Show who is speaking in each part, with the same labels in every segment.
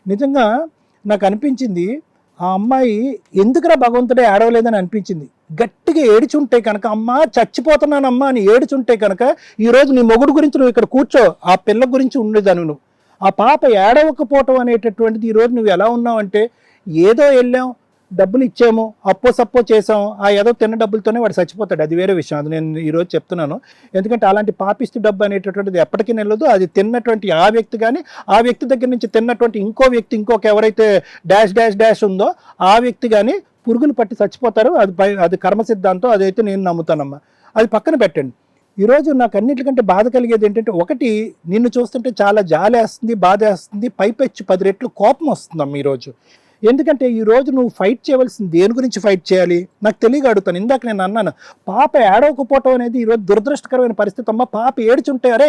Speaker 1: నిజంగా నాకు అనిపించింది, ఆ అమ్మాయి ఎందుకురా భగవంతుడే ఏడవలేదని అనిపించింది. గట్టిగా ఏడుచుంటే కనుక, అమ్మ చచ్చిపోతున్నానమ్మా అని ఏడుచుంటే కనుక ఈరోజు నీ మొగుడు గురించి నువ్వు ఇక్కడ కూర్చో, ఆ పిల్ల గురించి ఉండేదాన్ని నువ్వు. ఆ పాప ఏడవకపోవటం అనేటటువంటిది ఈరోజు నువ్వు ఎలా ఉన్నావంటే, ఏదో వెళ్ళాం, డబ్బులు ఇచ్చాము, అప్పో సప్పో చేసాము, ఆ ఏదో తిన్న డబ్బులతోనే వాడు చచ్చిపోతాడు, అది వేరే విషయం. అది నేను ఈరోజు చెప్తున్నాను. ఎందుకంటే అలాంటి పాపిస్తు డబ్బు అనేటటువంటిది ఎప్పటికీ నిలదు. అది తిన్నటువంటి ఆ వ్యక్తి కానీ, ఆ వ్యక్తి దగ్గర నుంచి తిన్నటువంటి ఇంకో వ్యక్తి, ఇంకొక ఎవరైతే డాష్ డాష్ డాష్ ఉందో ఆ వ్యక్తి కానీ పురుగులు పట్టి చచ్చిపోతారు. అది కర్మ సిద్ధాంతం, అదైతే నేను నమ్ముతానమ్మా. అది పక్కన పెట్టండి. ఈరోజు నాకు అన్నిటికంటే బాధ కలిగేది ఏంటంటే, ఒకటి నిన్ను చూస్తుంటే చాలా జాలేస్తుంది, బాధ వేస్తుంది, పైపెచ్చి 10 రెట్లు కోపం వస్తుందమ్మా ఈరోజు. ఎందుకంటే ఈరోజు నువ్వు ఫైట్ చేయవలసింది దేని గురించి ఫైట్ చేయాలి నాకు తెలియక అడుగుతాను. ఇందాక నేను అన్నాను, పాప ఏడవకపోవటం అనేది ఈరోజు దురదృష్టకరమైన పరిస్థితి అమ్మ. పాప ఏడుచుంటే, అరే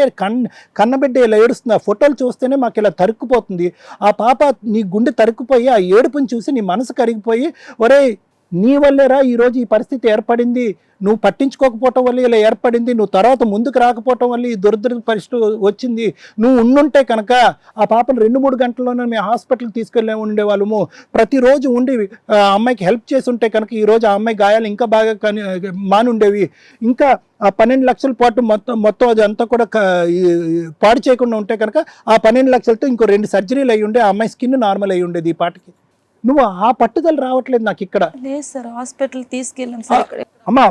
Speaker 1: కన్నబిడ్డ ఇలా ఏడుస్తుంది, ఆ ఫోటోలు చూస్తేనే మాకు ఇలా తరుక్కుపోతుంది. ఆ పాప నీ గుండె తరుక్కుపోయి ఆ ఏడుపుని చూసి నీ మనసు కరిగిపోయి, ఒరే నీ వల్లేరా ఈరోజు ఈ పరిస్థితి ఏర్పడింది, నువ్వు పట్టించుకోకపోవటం వల్ల ఇలా ఏర్పడింది, నువ్వు తర్వాత ముందుకు రాకపోవటం వల్ల ఈ దురదృష్ట పరిస్థితి వచ్చింది, నువ్వు ఉండుంటే కనుక ఆ పాపను 2-3 గంటల్లోనే మేము హాస్పిటల్కి తీసుకెళ్ళే ఉండేవాళ్ళము, ప్రతిరోజు ఉండి అమ్మాయికి హెల్ప్ చేసి ఉంటే కనుక ఈరోజు ఆ అమ్మాయి గాయాలు ఇంకా బాగా మానుండేవి, ఇంకా ఆ 12 లక్షల పాటు మొత్తం అది అంతా కూడా పాడు చేయకుండా ఉంటే కనుక ఆ 12 లక్షలతో ఇంకో 2 సర్జరీలు అయ్యి ఉండే, ఆ అమ్మాయి స్కిన్ నార్మల్ అయ్యి ఉండేది ఈ పాటకి. నువ్వు ఆ పట్టుదల రావట్లేదు నాకు ఇక్కడ.
Speaker 2: లేదు సార్, హాస్పిటల్ తీసుకెళ్ళాం సార్.
Speaker 1: అమ్మా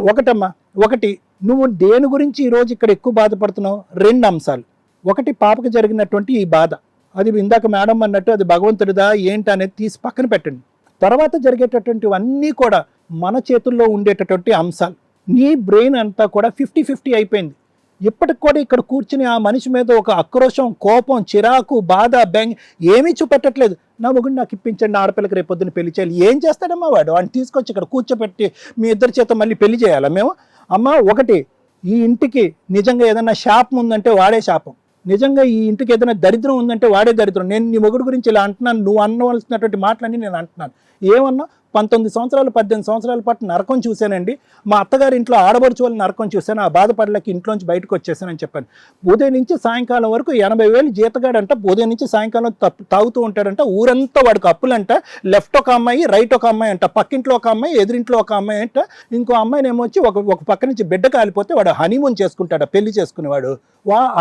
Speaker 1: ఒకటి నువ్వు దేని గురించి ఈరోజు ఇక్కడ ఎక్కువ బాధపడుతున్నావు? 2 అంశాలు. ఒకటి పాపకు జరిగినటువంటి ఈ బాధ, అది ఇందాక మేడం అన్నట్టు అది భగవంతుడిదా ఏంటి అనేది తీసి పక్కన పెట్టండి. తర్వాత జరిగేటటువంటివన్నీ కూడా మన చేతుల్లో ఉండేటటువంటి అంశాలు. నీ బ్రెయిన్ అంతా కూడా 50-50 అయిపోయింది. ఇప్పటికి కూడా ఇక్కడ కూర్చుని ఆ మనిషి మీద ఒక ఆక్రోశం, కోపం, చిరాకు, బాధ, బెంగ ఏమీ చూపెట్టట్లేదు. నా మొగుడు నాకు ఇప్పించండి, ఆడపిల్లకి రేపు పొద్దున్న పెళ్లి చేయాలి. ఏం చేస్తాడమ్మా వాడు? వాడిని తీసుకొచ్చి ఇక్కడ కూర్చోపెట్టి మీ ఇద్దరి చేత మళ్ళీ పెళ్లి చేయాలా మేము? అమ్మ ఒకటి, ఈ ఇంటికి నిజంగా ఏదైనా శాపం ఉందంటే వాడే శాపం, నిజంగా ఈ ఇంటికి ఏదైనా దరిద్రం ఉందంటే వాడే దరిద్రం. నేను నీ మొగుడు గురించి ఇలా అంటున్నాను, నువ్వు అనవలసినటువంటి మాటలన్నీ నేను అంటున్నాను. ఏమన్నా 19 సంవత్సరాలు 18 సంవత్సరాల పాటు నరకం చూశానండి, మా అత్తగారి ఇంట్లో ఆడబడుచు వాళ్ళని నరకం చూశాను, ఆ బాధపడలేక ఇంట్లోంచి బయటకు వచ్చేసానని చెప్పాను. ఉదయం నుంచి సాయంకాలం వరకు 80,000 జీతగాడంట, ఉదయం నుంచి సాయంకాలం తాగుతూ ఉంటాడంట, ఊరంతా వాడికి అప్పులంట, లెఫ్ట్ ఒక అమ్మాయి, రైట్ ఒక అమ్మాయి అంట, పక్కింట్లో ఒక అమ్మాయి, ఎదురింట్లో ఒక అమ్మాయి అంట, ఇంకో అమ్మాయిని ఏమొచ్చి ఒక పక్క నుంచి బిడ్డ కాలిపోతే వాడు హనీమూన్ చేసుకుంటాడు, పెళ్లి చేసుకునేవాడు.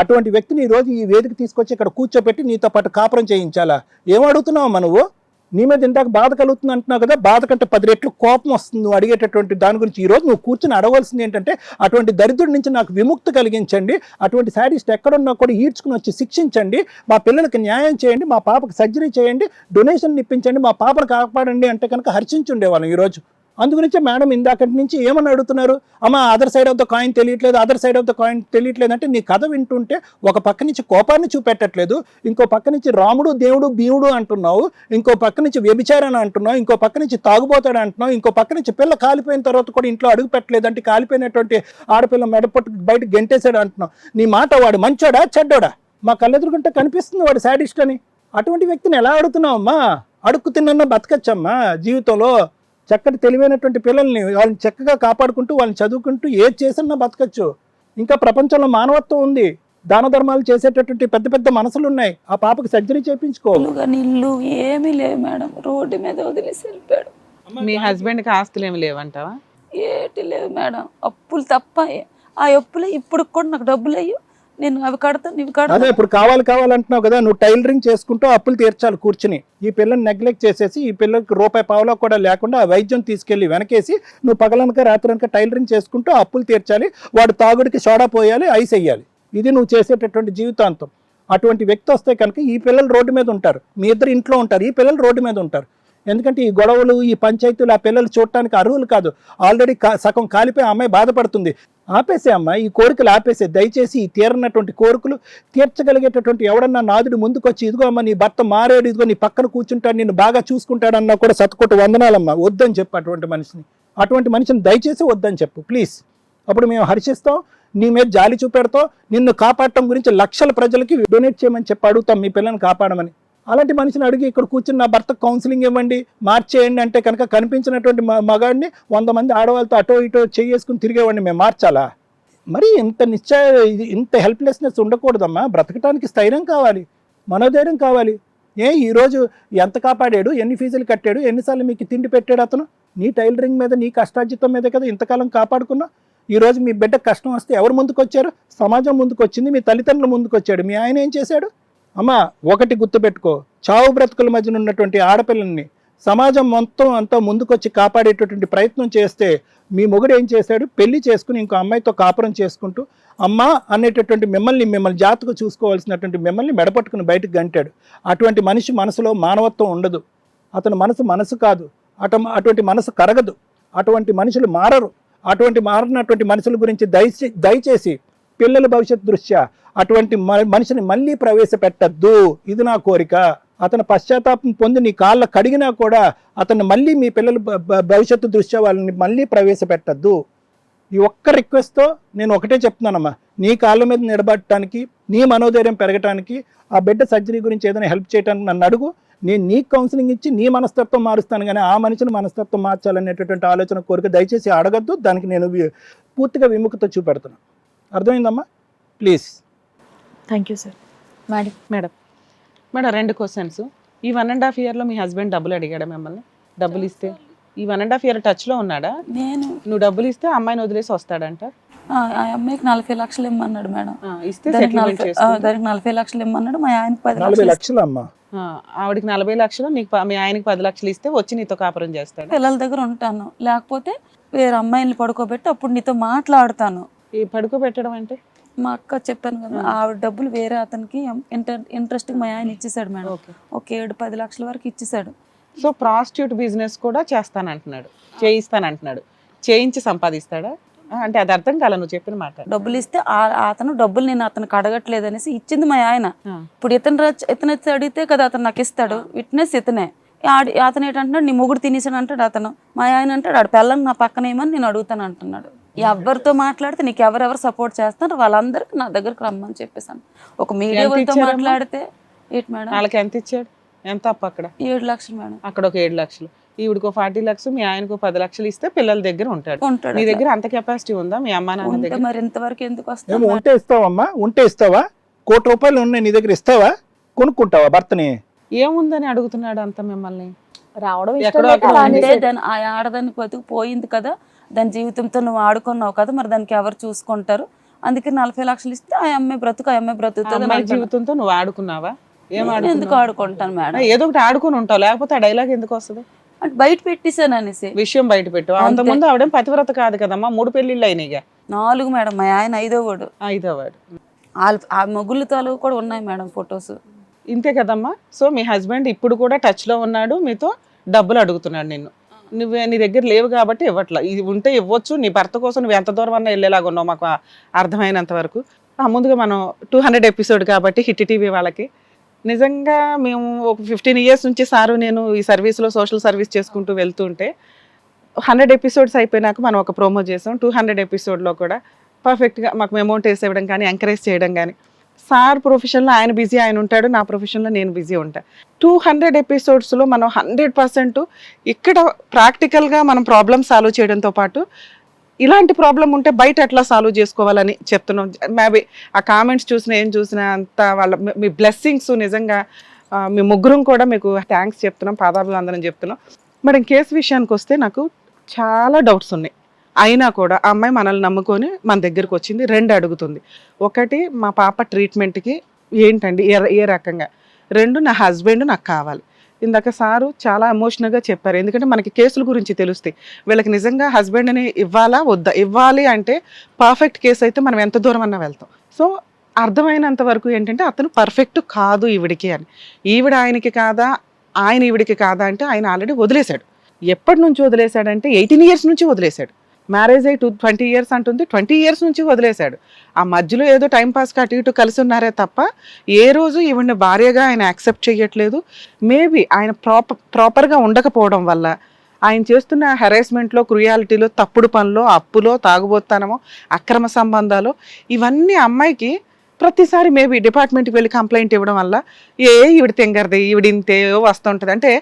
Speaker 1: అటువంటి వ్యక్తిని ఈరోజు ఈ వేదిక తీసుకొచ్చి ఇక్కడ కూర్చోపెట్టి నీతో పాటు కాపురం చేయించాలా? ఏం అడుగుతున్నావు నువ్వు? నీ మీద ఇందాక బాధ కలుగుతుంది అంటున్నావు కదా, బాధ కంటే 10 రెట్లు కోపం వస్తుంది నువ్వు అడిగేటటువంటి దాని గురించి. ఈరోజు నువ్వు కూర్చొని అడగవలసింది ఏంటంటే, అటువంటి దరిద్రుడి నుంచి నాకు విముక్తి కలిగించండి, అటువంటి శాడిస్ట్ ఎక్కడున్నా కూడా ఈడ్చుకుని వచ్చి శిక్షించండి, మా పిల్లలకి న్యాయం చేయండి, మా పాపకు సర్జరీ చేయండి, డొనేషన్ ఇప్పించండి, మా పాపను కాపాడండి అంటే కనుక హర్షించి ఉండేవాళ్ళం. ఈరోజు అందుగురించే మేడం ఇందాకటి నుంచి ఏమని అడుగుతున్నారు, అమ్మ other side of the coin తెలియట్లేదు, other side of the coin తెలియట్లేదు అంటే, నీ కథ వింటుంటే ఒక పక్క నుంచి కోపాన్ని చూపెట్టట్లేదు, ఇంకో పక్క నుంచి రాముడు దేవుడు భీముడు అంటున్నావు, ఇంకో పక్క నుంచి వ్యభిచారాన్ని అంటున్నావు, ఇంకో పక్క నుంచి తాగుబోతాడు అంటున్నావు, ఇంకో పక్క నుంచి పిల్ల కాలిపోయిన తర్వాత కూడా ఇంట్లో అడుగు పెట్టలేదు అంటే, కాలిపోయినటువంటి ఆడపిల్ల మెడపట్టు బయట గెంటేశాడు అంటున్నావు. నీ మాట వాడు మంచోడా చెడ్డోడా? మా కళ్ళెదురుగుంటే కనిపిస్తుంది వాడు శాడిస్ట్ అని. అటువంటి వ్యక్తిని ఎలా అడుగుతున్నావు అమ్మా? అడుక్కు తిన్న బతకచ్చమ్మా జీవితంలో. చక్కటి తెలివైనటువంటి పిల్లల్ని వాళ్ళని చక్కగా కాపాడుకుంటూ వాళ్ళని చదువుకుంటూ ఏది చేసినా బతకచ్చు. ఇంకా ప్రపంచంలో మానవత్వం ఉంది, దాన ధర్మాలు చేసేటటువంటి పెద్ద పెద్ద మనసులు ఉన్నాయి. ఆ పాపకి సర్జరీ చేయించుకో.
Speaker 2: ఇల్లు ఏమీ లేవు మేడం, రోడ్డు మీద వదిలేసి వెళ్ళిపోయాడు.
Speaker 3: మీ హస్బెండ్కి ఆస్తులు ఏమి లేవంటావా?
Speaker 2: ఏటి లేవు మేడం, అప్పులు తప్ప. ఆ అప్పులే ఇప్పుడు కూడా నాకు డబ్బులు అయ్యో, నేను అవి కడతాను ఇవి కడతాను.
Speaker 1: అదే ఇప్పుడు కావాలంటున్నావు కదా, నువ్వు టైలరింగ్ చేసుకుంటూ అప్పులు తీర్చాలి కూర్చుని. ఈ పిల్లని నెగ్లెక్ట్ చేసేసి ఈ పిల్లకి రూపాయి పావులో కూడా లేకుండా ఆ వైద్యం తీసుకెళ్లి వెనకేసి నువ్వు పగలనక రాత్రనక టైలరింగ్ చేసుకుంటూ అప్పులు తీర్చాలి. వాడు తాగుడికి సోడా పోయాలి, ఐస్ వేయాలి. ఇది నువ్వు చేసేటటువంటి జీవితాంతం. అటువంటి వ్యక్తి వస్తే కనుక ఈ పిల్లలు రోడ్డు మీద ఉంటారు, మీ ఇద్దరు ఇంట్లో ఉంటారు, ఈ పిల్లలు రోడ్డు మీద ఉంటారు. ఎందుకంటే ఈ గొడవలు, ఈ పంచాయతీలు ఆ పిల్లలు చూడటానికి అర్హులు కాదు. ఆల్రెడీ సగం కాలిపోయి అమ్మాయి బాధపడుతుంది. ఆపేసే అమ్మాయి, ఈ కోరికలు ఆపేసే దయచేసి. ఈ తీరనటువంటి కోరికలు తీర్చగలిగేటటువంటి ఎవడన్నా నాదుడు ముందుకొచ్చి, ఇదిగో అమ్మ నీ భర్త మారేడు, ఇదిగో నీ పక్కన కూర్చుంటాడు, నిన్ను బాగా చూసుకుంటాడన్నా కూడా సత్తుకొట్టు వందనాలమ్మా. వద్దని చెప్పు అటువంటి మనిషిని దయచేసి వద్దని చెప్పు ప్లీజ్. అప్పుడు మేము హర్షిస్తాం, నీ మీద జాలి చూపెడతాం, నిన్ను కాపాడటం గురించి లక్షల ప్రజలకి డొనేట్ చేయమని చెప్పి అడుగుతాం మీ పిల్లని కాపాడమని. అలాంటి మనిషిని అడిగి ఇక్కడ కూర్చుని నా భర్తకు కౌన్సిలింగ్ ఇవ్వండి, మార్చేయండి అంటే కనుక కనిపించినటువంటి మగాడిని 100 మంది ఆడవాళ్ళతో అటో ఇటో చేసుకుని తిరిగేవాడిని మేము మార్చాలా? మరి ఇంత హెల్ప్లెస్నెస్ ఉండకూడదమ్మా. బ్రతకటానికి స్థైర్యం కావాలి, మనోధైర్యం కావాలి. ఈరోజు ఎంత కాపాడాడు, ఎన్ని ఫీజులు కట్టాడు, ఎన్నిసార్లు మీకు తిండి పెట్టాడు అతను? నీ టైలరింగ్ మీద, నీ కష్టార్జితం మీద కదా ఇంతకాలం కాపాడుకున్నా. ఈరోజు మీ బిడ్డ కష్టం వస్తే ఎవరు ముందుకు వచ్చారు? సమాజం ముందుకు వచ్చింది, మీ తల్లిదండ్రులు ముందుకు వచ్చాడు. మీ ఆయన ఏం చేశాడు? అమ్మా ఒకటి గుర్తుపెట్టుకో, చావు బ్రతుకుల మధ్యన ఉన్నటువంటి ఆడపిల్లల్ని సమాజం మొత్తం అంతా ముందుకొచ్చి కాపాడేటటువంటి ప్రయత్నం చేస్తే మీ మొగుడు ఏం చేశాడు? పెళ్లి చేసుకుని ఇంకో అమ్మాయితో కాపురం చేసుకుంటూ అమ్మా అనేటటువంటి మిమ్మల్ని జాగ్రత్తగా చూసుకోవాల్సినటువంటి మిమ్మల్ని మెడపట్టుకుని బయటకు గంటాడు. అటువంటి మనిషి మనసులో మానవత్వం ఉండదు. అతని మనసు కాదు, అటువంటి మనసు కరగదు. అటువంటి మనుషులు మారరు. అటువంటి మారినటువంటి మనుషుల గురించి దయచేసి పిల్లల భవిష్యత్తు దృష్ట్యా అటువంటి మనిషిని మళ్ళీ ప్రవేశపెట్టద్దు. ఇది నా కోరిక. అతను పశ్చాత్తాపం పొంది నీ కాళ్ళ కడిగినా కూడా అతను మళ్ళీ మీ పిల్లల భవిష్యత్తు దృష్ట్యా వాళ్ళని మళ్ళీ ప్రవేశపెట్టద్దు. ఈ ఒక్క రిక్వెస్ట్తో నేను ఒకటే చెప్తున్నానమ్మా, నీ కాళ్ళ మీద నిలబడటానికి, నీ మనోధైర్యం పెరగటానికి, ఆ బిడ్డ సర్జరీ గురించి ఏదైనా హెల్ప్ చేయడానికి నన్ను అడుగు. నేను నీకు కౌన్సిలింగ్ ఇచ్చి నీ మనస్తత్వం మారుస్తాను, కానీ ఆ మనిషిని మనస్తత్వం మార్చాలనేటటువంటి ఆలోచన కోరిక దయచేసి అడగద్దు. దానికి నేను పూర్తిగా విముఖత చూపెడుతున్నాను. అర్థమైందమ్మా? Please.
Speaker 4: Thank you sir.
Speaker 3: Madam 2 questions. ఈ 1.5 yearలో మీ హస్బెండ్ డబ్బులు అడిగాడా మిమ్మల్ని? డబ్బులు ఇస్తే ఈ 1.5 year టచ్లో ఉన్నాడా? నువ్వు డబ్బులు ఇస్తే అమ్మాయిని వదిలేసి వస్తాడంట.
Speaker 2: ఆ అమ్మాయికి 40 లక్షలు ఇమ్మన్నాడు మేడం.
Speaker 3: ఇస్తే సెటిల్మెంట్ చేసుకుంటా.
Speaker 2: దానికి 40 లక్షలు ఇమ్మన్నాడు. మా ఆయనకి 10
Speaker 1: 40 లక్షలు అమ్మా.
Speaker 3: ఆవిడకి 40 లక్షలు, నీకు మీ ఆయనకి 10 లక్షలు ఇస్తే వచ్చి నీతో కాపురం చేస్తాడు.
Speaker 2: పిల్లల దగ్గర ఉంటాను, లేకపోతే వేరే అమ్మాయిని పడుకోబెట్టి అప్పుడు నీతో మాట్లాడతాను.
Speaker 3: ఈ పడుకోబెట్టడం అంటే
Speaker 2: మా అక్క చెప్పాను కదా, ఆవిడ డబ్బులు వేరే అతనికి ఇంట్రెస్ట్ మా ఆయన ఇచ్చేసాడు మేడం. ఒక 7-10 లక్షల వరకు ఇచ్చేసాడు.
Speaker 3: సో ప్రాస్టిట్యూట్ బిజినెస్ కూడా చేస్తానంటున్నాడు, చేయిస్తానంటున్నాడు. చేయించి సంపాదిస్తాడా అంటే? అది అర్థం కాల నువ్వు చెప్పిన మాట.
Speaker 2: డబ్బులు ఇస్తే అతను డబ్బులు నేను అతనికి అడగట్లేదు అనేసి ఇచ్చింది మా ఆయన. ఇప్పుడు ఇతను అడిగితే కదా అతను నాకు ఇస్తాడు. విట్నెస్ ఇతనే. అతను ఏంటంటున్నాడు, నీ మొగుడు తినేసాడు అంటాడు అతను. మా ఆయన అంటాడు, ఆడు పిల్లలు నా పక్కన ఏమని నేను అడుగుతాను అంటున్నాడు. ఎవరితో మాట్లాడితే నీకు ఎవరెవరు సపోర్ట్ చేస్తున్నారు వాళ్ళందరికీ నా దగ్గరకు రమ్మని చెప్పేసాను. ఒక మీడియాతో మాట్లాడితే ఏంటి మేడం?
Speaker 3: వాళ్ళకి ఎంత ఇచ్చాడు? ఎంత అప్పు అక్కడ?
Speaker 2: 7 లక్షలు మేడం.
Speaker 3: అక్కడ ఒక 7 లక్షలు, ఈవిడికో 40 లక్షలు, మీ ఆయనకు 10 లక్షలు ఇస్తే పిల్లల దగ్గర ఉంటాడు. నీ దగ్గర అంత కెపాసిటీ ఉందా? మీ అమ్మా నాన్న దగ్గర
Speaker 2: మరి ఇంతవరకు ఎందుకు వస్తావు?
Speaker 1: ఉంటే ఇస్తావమ్మా, ఉంటే ఇస్తావా? 1 కోటి రూపాయలు ఉన్నాయి నీ దగ్గర, ఇస్తావా? కొనుక్కుంటావా భర్తని?
Speaker 3: ఏముందని అడుగుతున్నాడు అంత మిమ్మల్ని?
Speaker 4: రావడం
Speaker 2: అంటే ఆ ఆడదానికి బతుకు పోయింది కదా, దాని జీవితంతో నువ్వు ఆడుకున్నావు కదా, మరి దానికి ఎవరు చూసుకుంటారు? అందుకే 40 లక్షలు ఇస్తే ఆ అమ్మాయి బ్రతుకుతుంది.
Speaker 3: జీవితంతో నువ్వు ఆడుకున్నావా?
Speaker 2: ఎందుకు ఆడుకుంటాను మేడం?
Speaker 3: ఏదో ఒకటి ఆడుకుని ఉంటావు, లేకపోతే ఆ డైలాగ్ ఎందుకు వస్తుంది?
Speaker 2: అంటే బయట పెట్టేశాను అనేసి
Speaker 3: విషయం బయట పెట్టు. అంతకుముందు ఆవిడేం పతివ్రత కాదు కదమ్మా, 3 పెళ్లిళ్ళు అయినాయిగా.
Speaker 2: 4 మేడం. మా ఆయన 5వ వాడు.
Speaker 3: 5వ వాడు.
Speaker 2: ఆ మొగుళ్ళ తాలూ కూడా ఉన్నాయి మేడం ఫొటోస్.
Speaker 3: ఇంతే కదమ్మా. సో మీ హస్బెండ్ ఇప్పుడు కూడా టచ్ లో ఉన్నాడు, మీతో డబ్బులు అడుగుతున్నాడు నిన్ను. నీ దగ్గర లేవు కాబట్టి ఇవ్వట్లా. ఇది ఉంటే ఇవ్వచ్చు. నీ భర్త కోసం నువ్వు ఎంత దూరం అన్నా వెళ్ళేలాగా ఉన్నావు మాకు అర్థమైనంత వరకు. ముందుగా మనం 200 ఎపిసోడ్ కాబట్టి హిట్ టీవీ వాళ్ళకి నిజంగా మేము ఒక 15 years నుంచి సారు నేను ఈ సర్వీస్లో సోషల్ సర్వీస్ చేసుకుంటూ వెళ్తుంటే 100 ఎపిసోడ్స్ అయిపోయినాక మనం ఒక ప్రోమో చేసాం. 200 ఎపిసోడ్లో కూడా పర్ఫెక్ట్గా మాకు అమౌంట్ వేసి ఇవ్వడం కానీ, ఎంకరేజ్ చేయడం కానీ. సార్ ప్రొఫెషన్లో ఆయన బిజీ ఆయన ఉంటాడు, నా ప్రొఫెషన్లో నేను బిజీ ఉంటాను. 200 ఎపిసోడ్స్లో మనం 100% ఇక్కడ ప్రాక్టికల్గా మనం ప్రాబ్లమ్ సాల్వ్ చేయడంతో పాటు ఇలాంటి ప్రాబ్లం ఉంటే బయట ఎట్లా సాల్వ్ చేసుకోవాలని చెప్తున్నాం. మేబీ ఆ కామెంట్స్ చూసినా ఏం చూసినా అంత వాళ్ళ మీ బ్లెస్సింగ్స్ నిజంగా మీ ముగ్గురం కూడా మీకు థ్యాంక్స్ చెప్తున్నాం, పాదాభివందనం చెప్తున్నాం. మేడం కేసు విషయానికి వస్తే నాకు చాలా డౌట్స్ ఉన్నాయి. అయినా కూడా ఆ అమ్మాయి మనల్ని నమ్ముకొని మన దగ్గరకు వచ్చింది. 2 అడుగుతుంది. ఒకటి, మా పాప ట్రీట్మెంట్కి ఏంటండి ఏ రకంగా. 2, నా హస్బెండ్ నాకు కావాలి. ఇందాక సారు చాలా ఎమోషనల్గా చెప్పారు, ఎందుకంటే మనకి కేసుల గురించి తెలుస్తాయి. వీళ్ళకి నిజంగా హస్బెండ్ని ఇవ్వాలా వద్దా? ఇవ్వాలి అంటే పర్ఫెక్ట్ కేసు అయితే మనం ఎంత దూరం అన్నా వెళ్తాం. సో అర్థమైనంత వరకు ఏంటంటే అతను పర్ఫెక్ట్ కాదు ఈవిడికి అని. ఈవిడ ఆయనకి కాదా, ఆయన ఈవిడికి కాదా అంటే ఆయన ఆల్రెడీ వదిలేశాడు. ఎప్పటి నుంచి వదిలేశాడంటే 18 years నుంచి వదిలేశాడు. మ్యారేజ్ అయ్యి 20 years అంటుంది, 20 years నుంచి వదిలేశాడు. ఆ మధ్యలో ఏదో టైంపాస్కి అటు ఇటు కలిసి ఉన్నారే తప్ప ఏ రోజు ఈవిడ్ని భార్యగా ఆయన యాక్సెప్ట్ చేయట్లేదు. మేబీ ఆయన ప్రాపర్గా ఉండకపోవడం వల్ల ఆయన చేస్తున్న హెరాస్మెంట్లో, క్రుయాలిటీలో, తప్పుడు పనులు, అప్పులో, తాగుబోతానమో, అక్రమ సంబంధాలు, ఇవన్నీ అమ్మాయికి ప్రతిసారి మేబీ డిపార్ట్మెంట్కి వెళ్ళి కంప్లైంట్ ఇవ్వడం వల్ల ఈవిడ తెంగరది, ఈవిడింతే వస్తుంటుంది. అంటే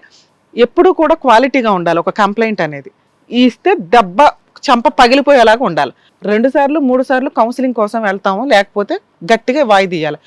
Speaker 3: ఎప్పుడూ కూడా క్వాలిటీగా ఉండాలి ఒక కంప్లైంట్ అనేది. ఇస్తే దెబ్బ చంప పగిలిపోయేలాగా ఉండాలి. 2 సార్లు 3 సార్లు కౌన్సిలింగ్ కోసం వెళ్తాము, లేకపోతే గట్టిగా వాయిదీయాలి.